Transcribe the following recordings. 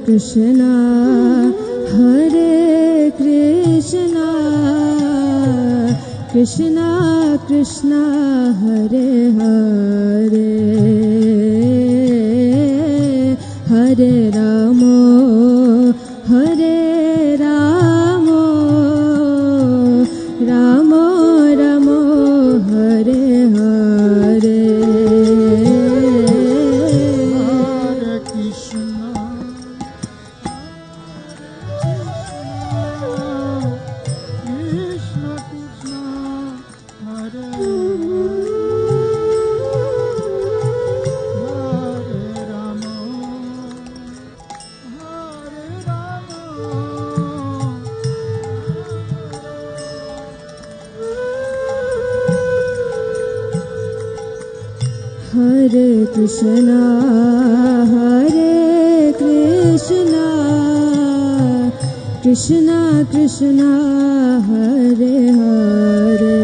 Krishna, Hare Krishna, Krishna Krishna, Hare Hare, Hare Ramo, Hare Ramo, Ramo Ramo, Hare Hare. Hare Krishna, Hare Krishna, Krishna Krishna, Hare Hare,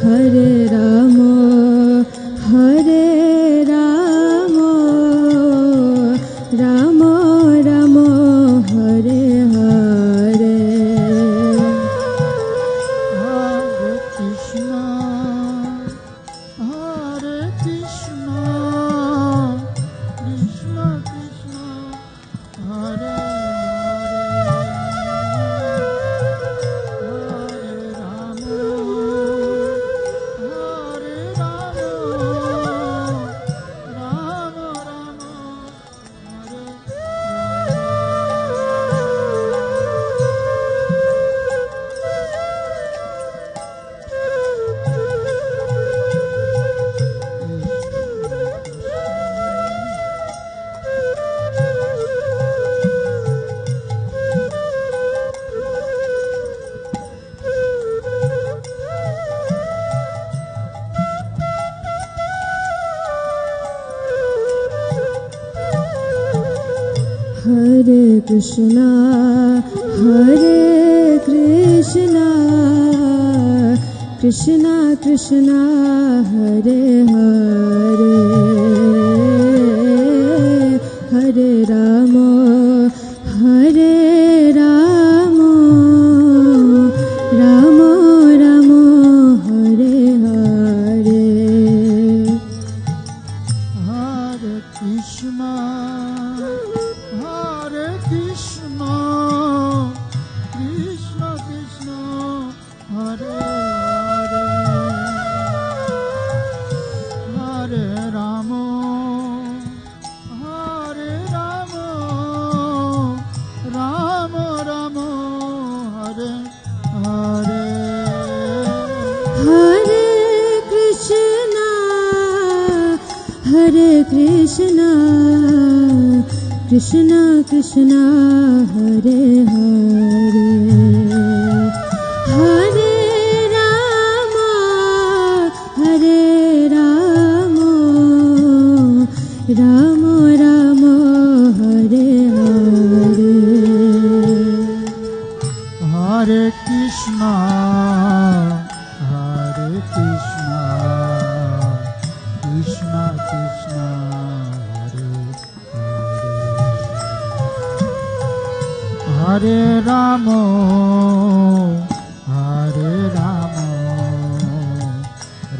Hare Ramo, Hare Ramo, Ramo Ramo, Hare Hare. Hare Krishna, Hare Krishna, Krishna Krishna, Hare Hare, Hare Ramo, Hare Ramo, Ramo Ramo, Hare Hare. Hare Krishna, Hare Krishna, Krishna Krishna, Hare Hare, Hare Ramo, Hare Ramo, Ramo Ramo, Hare Hare. Hare Krishna, Hare Krishna, Krishna Krishna, Hare Hare, Hare Rama, Hare Rama, Rama Rama, Hare Hare. Hare Krishna, Hare Krishna, Krishna Krishna, Hare Hare, Hare Ramo, Hare Ramo,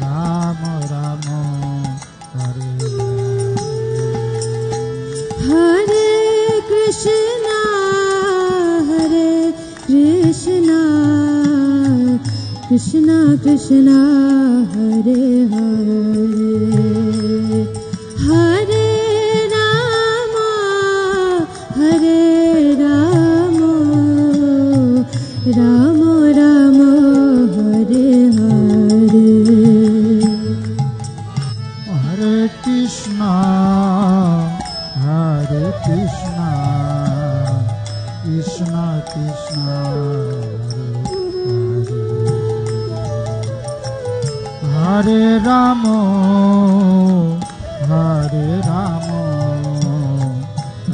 Ramo Ramo, Hare Hare. Hare Krishna, Hare Krishna, Krishna Krishna, Hare Hare, Hare Rama, Hare Rama, Rama Rama, Hare Hare. Hare Krishna, Hare Krishna, Krishna Krishna, Hare Ramo, Hare Ramo,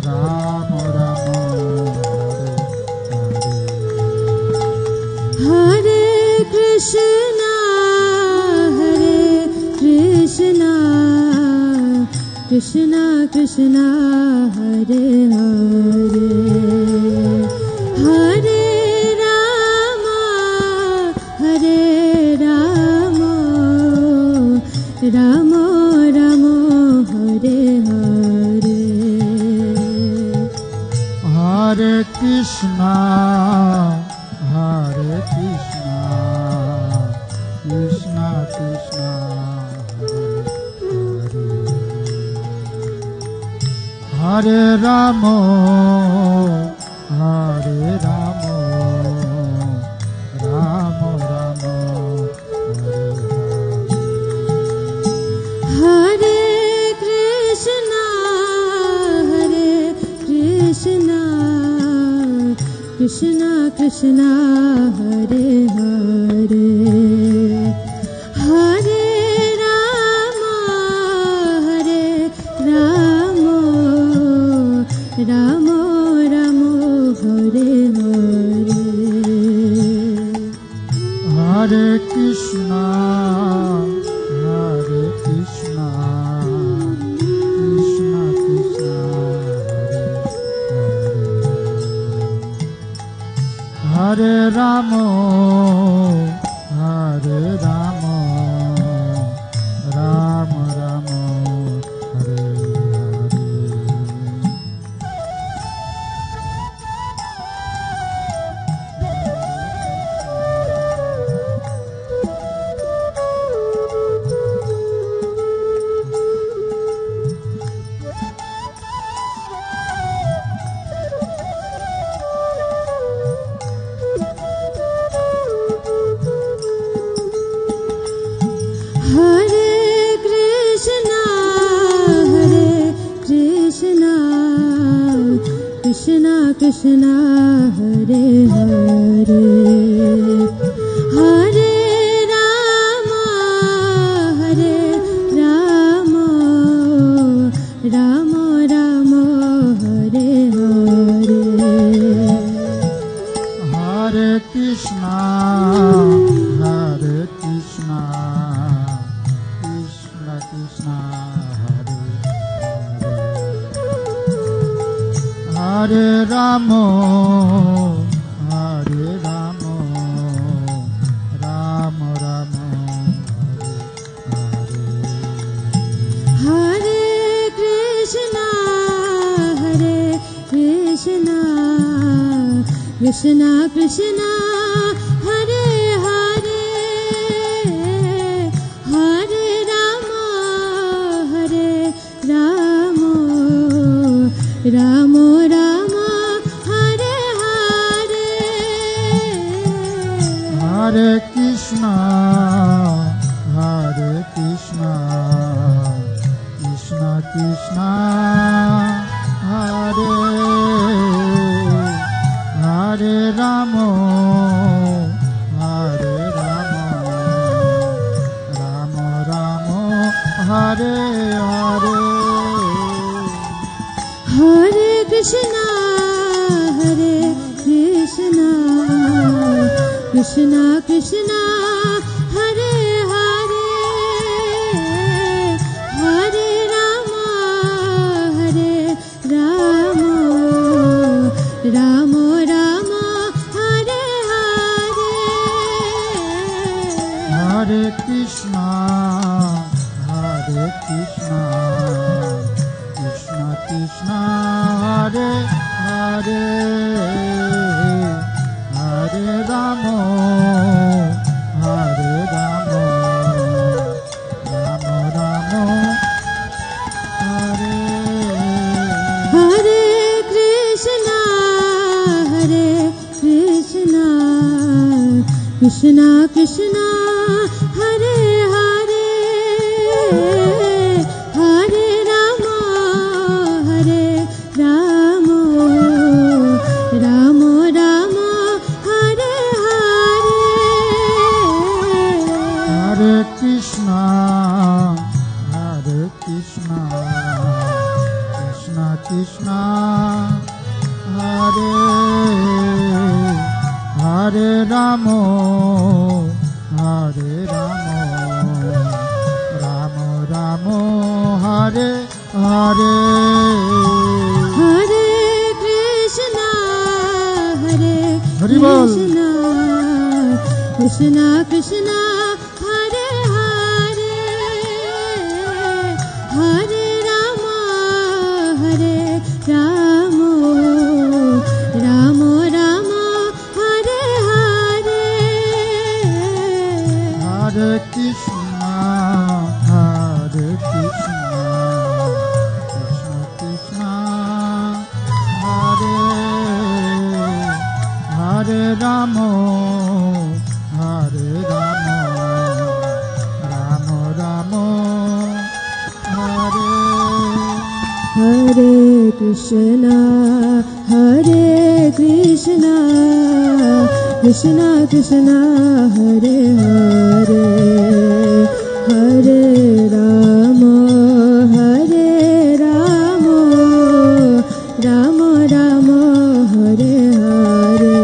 Ramo Ramo, Hare Hare. Hare Krishna, Hare Krishna, Krishna Krishna Hare Hare Hare Rama Hare Rama Rama Rama Hare Hare Hare Krishna Hare Krishna Krishna Krishna Hare Rama Hare Rama Rama Rama Hare Krishna Krishna Krishna Hare Hare Hare Rama Rama Rama Hare Hare Hare Krishna Hare Krishna Krishna Krishna Hare Rama Hare Rama Rama Rama Hare Hare Krishna Krishna Krishna Hare Hare Hare Rama Rama Rama Hare Hare Hare Krishna Hare Krishna Krishna Krishna Hare Rama Hare Rama Rama Rama Hare Krishna Krishna Krishna Hare Hare Hare Rama Rama Rama Hare Hare Hare Krishna Hare Krishna Krishna Krishna Hare Hare Rama Hare Rama Rama Rama Hare Hare Hare Krishna Krishna Krishna Hare Hare Hare Rama Rama Rama Hare Hare Hare Krishna Krishna Krishna Hare Hare Hare Rama Rama Rama Hare Hare Krishna Krishna Krishna Hare Hare Hare Rama Rama Rama Hare Hare Hare Krishna Krishna Krishna Hare Hare Rama Rama Rama Hare Hare Hare Krishna, Hare Hari Bol. Krishna, Krishna Krishna, Hare Hare, Hare Rama, Hare Rama, Rama Rama, Hare Hare. Hare Krishna, Hare Krishna, Krishna Krishna, Hare Hare Rama, Hare Rama, Rama Rama, Hare Hare Krishna, Hare Krishna, Krishna Krishna, Hare Hare, Hare Rama, Hare Rama, Rama Rama, Hare Hare.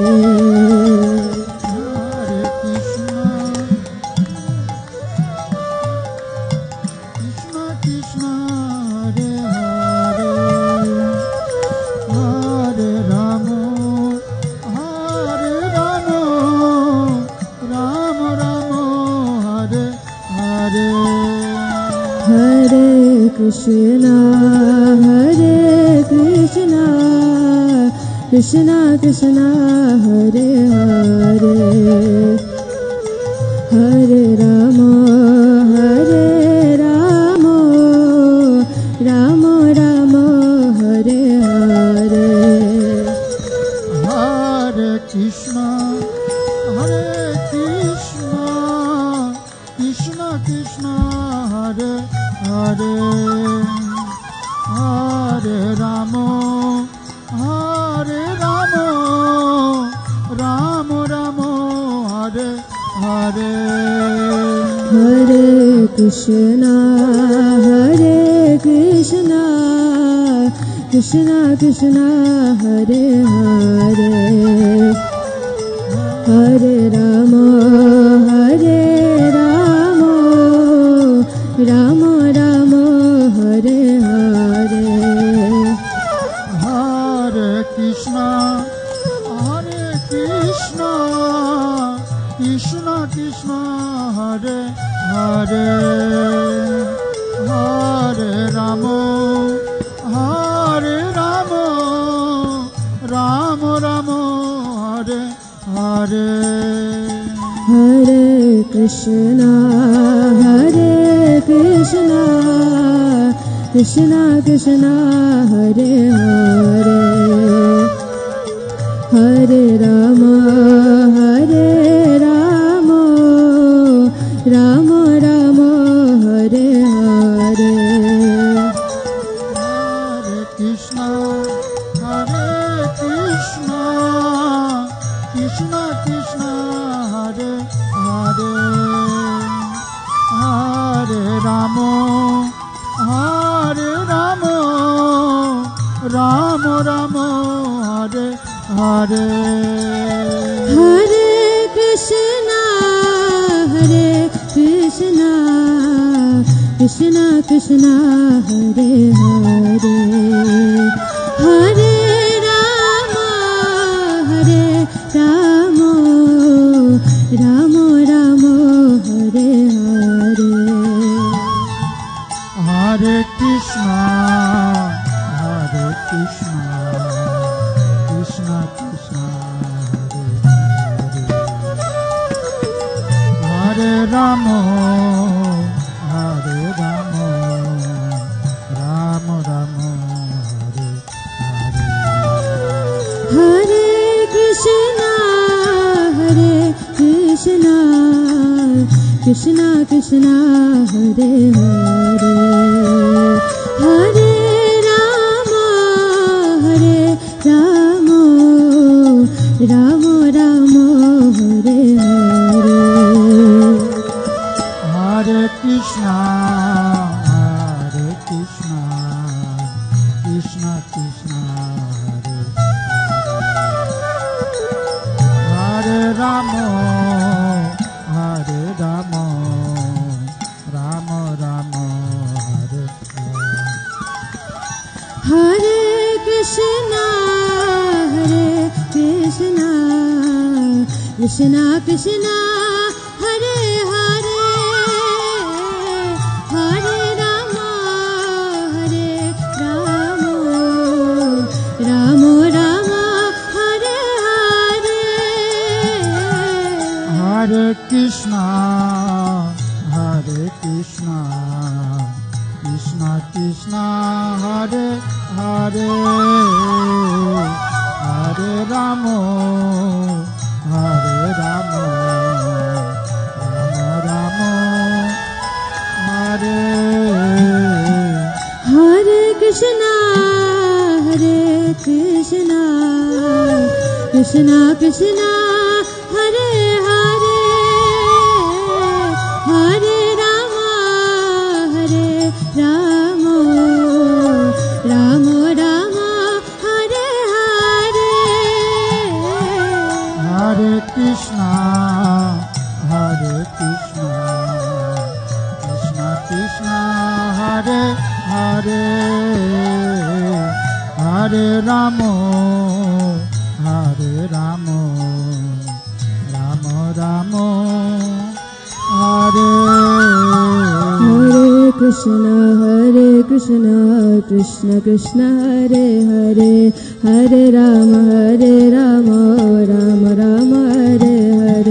Hare Krishna, Krishna Krishna, Hare Hare, Hare Rama, Hare Rama, Rama Rama, Hare Hare. Hare Krishna, Hare Krishna, Krishna Krishna, Hare Hare, Hare Rama, Hare Rama, Rama Rama, Hare Hare. Hare Krishna, Hare Krishna, Krishna Krishna, Hare Hare, Hare Rama, Hare Rama, Rama Rama, Hare Hare. Hare Krishna, Hare Krishna, Krishna Krishna, Hare Hare, Hare Rama, Hare Rama, Rama Rama, Hare Hare. Hare Krishna, Hare Krishna, Krishna Krishna, Hare Hare, Hare Rama, Hare Rama, Rama Rama, Hare Hare. Hare Krishna, Hare Krishna, Krishna Krishna, Hare Hare, Hare Rama, Hare Rama, Rama Rama, Hare Hare. Hare Krishna, Hare Krishna, Krishna Krishna, Hare Hare, Hare Rama, Hare Rama, Rama Rama, Hare Hare. Hare Krishna, Hare Krishna, Krishna Krishna, Hare Hare, Hare Rama, Hare Rama, Rama Rama, Hare Hare. Hare Krishna, Hare Krishna, Krishna Krishna, Hare Hare, Hare Rama, Hare Rama, Rama Rama, Hare Hare. Hare Krishna, Hare Krishna, Krishna Krishna, Hare Hare, Hare Rama, Hare Rama, Rama Rama, Hare Hare. Hare Krishna, Hare Krishna, Krishna Krishna, Hare Hare, Hare Rama, Hare Rama, Rama Rama, Hare Hare. Krishna Krishna Hare Hare Hare Rama Hare Rama Rama Rama Hare Hare Hare Krishna Krishna Krishna Hare Hare Hare Rama Hare Rama Rama Rama Hare Hare Krishna Krishna Krishna Hare Hare Hare Rama Rama Rama Hare Hare Hare Krishna Krishna Krishna Hare Hare Hare Rama Rama Rama Hare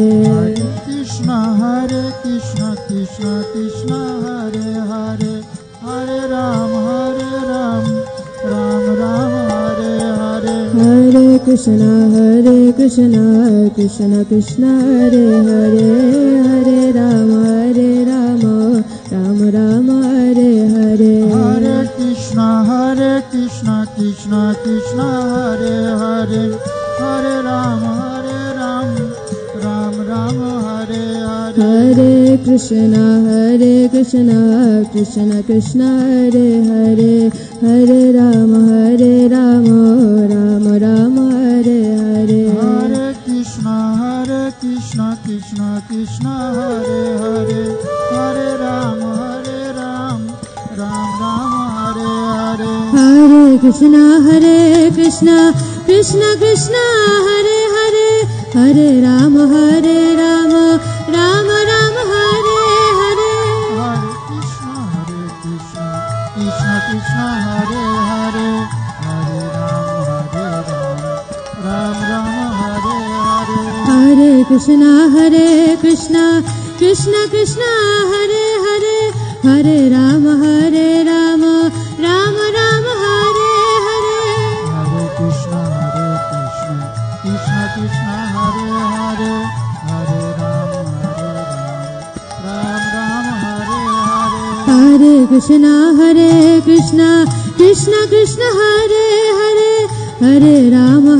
Hare Krishna Krishna Krishna Hare Hare Hare Rama Rama Rama Hare Hare Krishna Krishna Krishna Hare Hare Hare Rama Rama Hare Hare Hare Krishna Krishna Krishna Hare Hare Hare Rama Rama Hare Hare Hare Krishna Krishna Krishna Hare Hare Hare Rama Rama Hare Hare Hare Krishna Krishna Krishna Hare Hare Hare Rama Rama Hare Hare Hare Krishna Krishna Krishna Hare Hare Hare Rama Rama Hare Hare Hare Krishna Krishna Krishna Hare Hare Hare Rama Rama Hare Hare Hare Krishna Krishna Hare Hare Hare Rama Rama Hare Hare Hare Krishna Krishna Krishna Hare Hare Hare Rama Rama Hare Hare Hare Krishna Krishna Hare Hare Hare Rama Rama Hare Hare Hare Krishna Krishna Krishna Hare Hare Hare Rama Rama Hare Hare Hare Krishna Krishna Hare Hare Hare Rama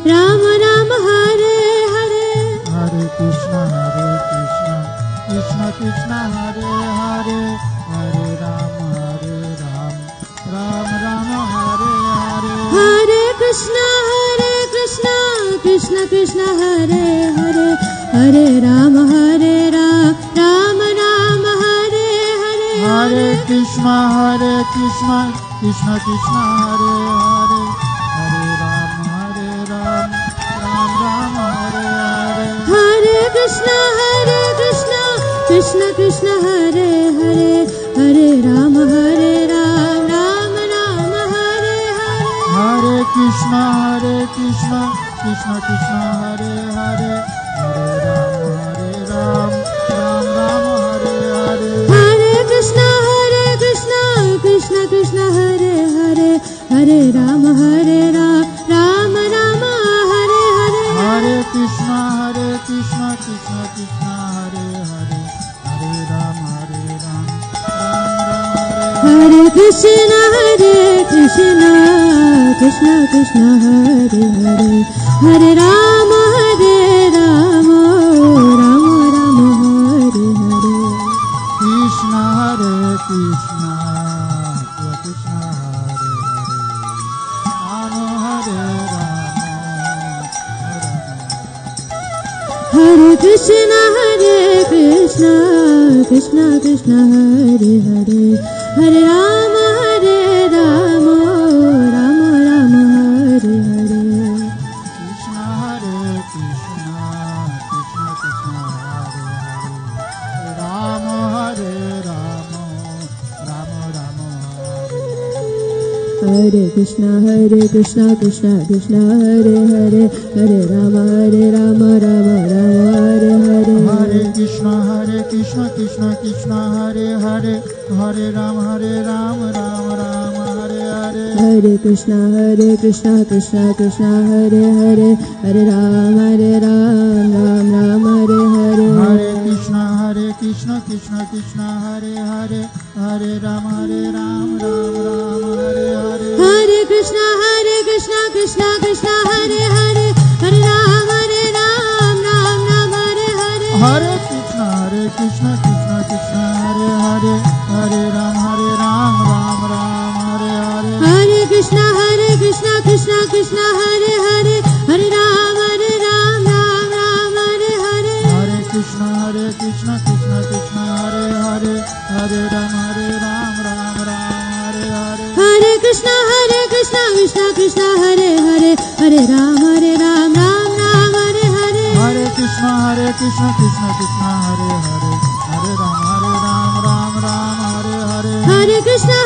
Rama Hare Hare Hare Krishna Krishna Hare Hare Hare Rama Rama Hare Hare Hare Krishna Krishna Hare Hare Hare Rama Rama Hare Hare Hare Krishna Krishna Hare Hare Hare Rama Rama Hare Hare Hare Krishna Krishna Hare Hare Hare Rama Rama Hare Hare Hare Krishna Krishna Hare Hare Hare Rama Rama Hare Hare Hare Krishna Krishna Hare Hare Hare Rama Rama Hare Krishna Krishna Hare Hare Hare Rama Rama Hare Hare Krishna Krishna Krishna Hare Hare Hare Krishna Krishna Hare Hare Hare Rama Rama Hare Hare Krishna Krishna Hare Krishna Krishna Krishna Hare Hare Hare Rama Rama Rama Hare Hare Hare Krishna Krishna Krishna Hare Hare Hare Rama Rama Rama Hare Hare Hare Krishna Krishna Krishna Hare Hare Hare Rama Rama Hare Hare Hare Krishna Krishna Krishna Hare Hare Hare Rama Rama Hare Hare Hare Krishna Krishna Krishna Hare Hare Hare Rama Rama Hare Hare Hare Krishna Krishna Krishna Hare Hare Hare Rama Rama Hare Hare Hare Krishna Krishna Krishna Hare Hare Hare Rama Rama Hare Hare Hare Krishna Krishna Krishna Hare Hare Hare Rama Rama Hare Hare Hare Krishna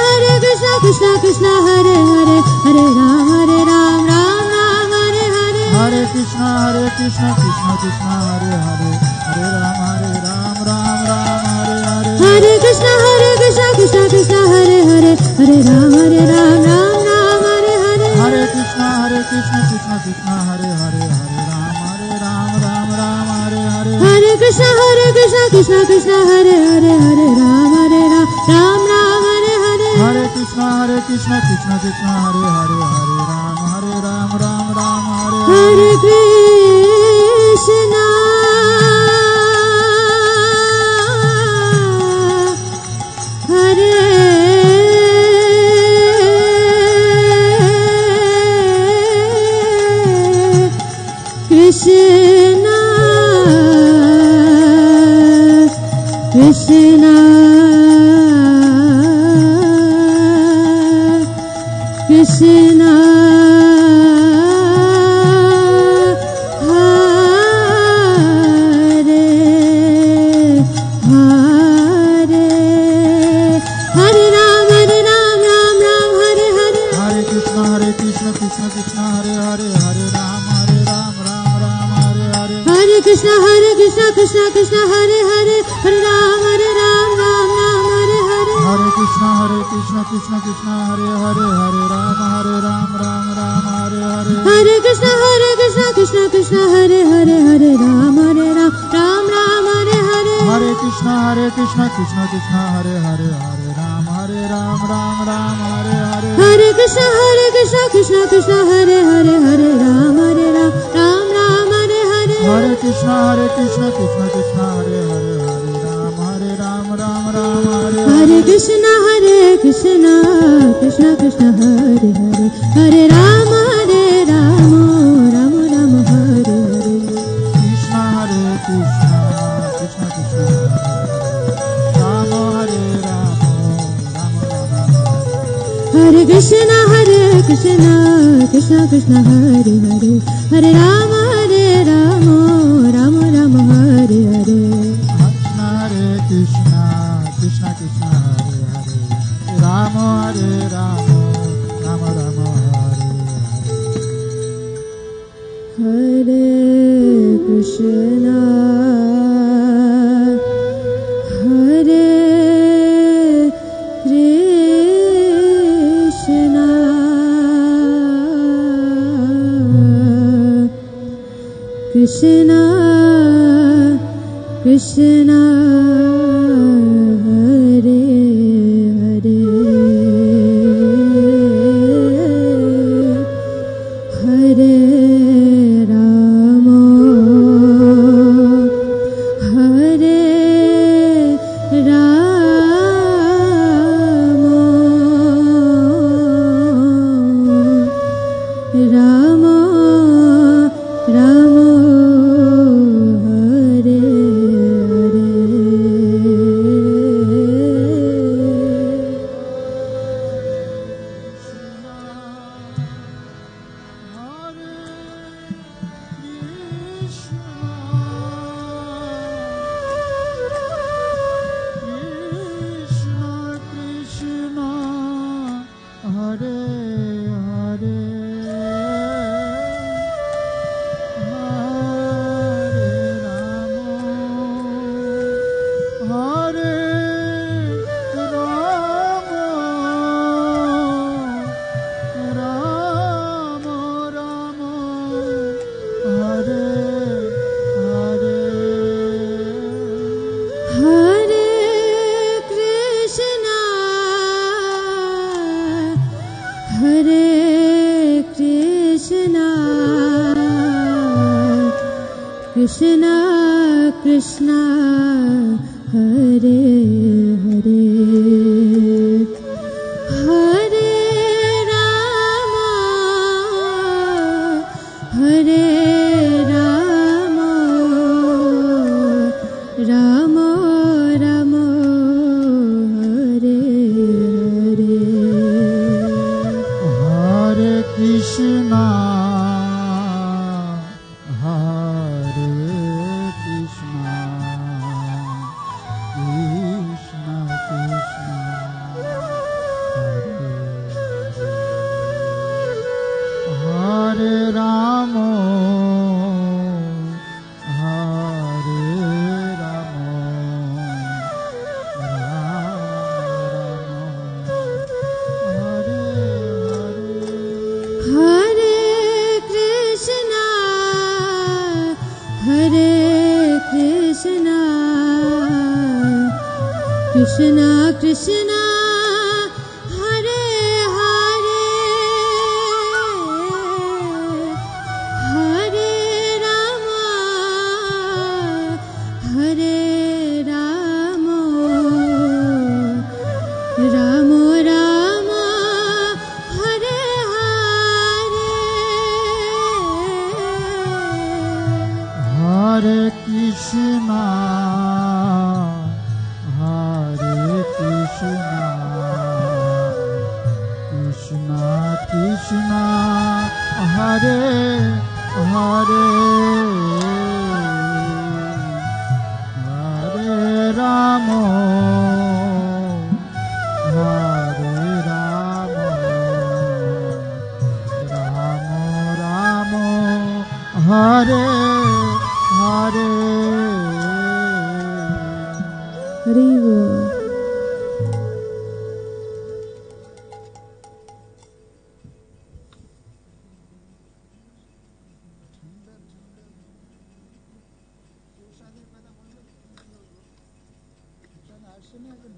Krishna Krishna Hare Hare Hare Rama Rama Hare Hare Hare Krishna Krishna Krishna Hare Hare Hare Rama Hare Hare Hare Krishna Krishna Hare Hare Hare Rama Hare Hare Hare Krishna Krishna Krishna Hare Hare Hare Rama Hare Hare Hare Krishna Krishna Hare Hare Hare Rama Hare Hare Hare Krishna Krishna Hare Hare Hare Rama Hare Hare Hare Krishna Krishna Hare Hare Hare Rama Hare Hare Hare Krishna Krishna Krishna Hare Hare Hare Rama Hare Hare Hare Krishna Krishna Krishna Hare Hare Hare Ram Hare Hare Hare Krishna Krishna Hare Hare Hare Rama Hare Hare Hare Krishna Krishna Hare Hare Hare Ram Hare Hare Hare Krishna Krishna Hare Hare Hare Rama Hare Hare Hare Krishna Krishna Hare Hare Hare Ram Hare Hare Hare Krishna Krishna Hare Hare Hare Rama Hare Hare Hare Krishna Krishna Hare Hare Hare Ram Hare Hare Hare Krishna Krishna Hare Hare Hare Rama Hare Hare Krishna Krishna Hare Hare Hare Ram Ram Hare Hare Krishna Krishna Rama Hare Rama Hare Krishna Krishna Hare Hare Hare Ram Ram Hare Hare Hare Krishna Krishna Hare Hare Rama Hare Rama Rama Rama Hare Hare Krishna Hare Krishna Krishna Krishna Hare Hare Hare Rama Hare Rama Rama Rama Hare Hare Krishna Hare Hare Hare Rama Hare Rama Rama Rama Hare Hare Hare Krishna Hare Krishna Krishna Krishna Hare Hare Rama Hare Rama Hare Krishna Hare Krishna Krishna Krishna Hare Hare Hare Rama Hare Rama Rama Rama Hare Hare Hare Krishna Hare Krishna Krishna Krishna Hare Hare Hare Rama Hare Rama Rama Rama Hare Hare Hari Bol. Sen ersin edin.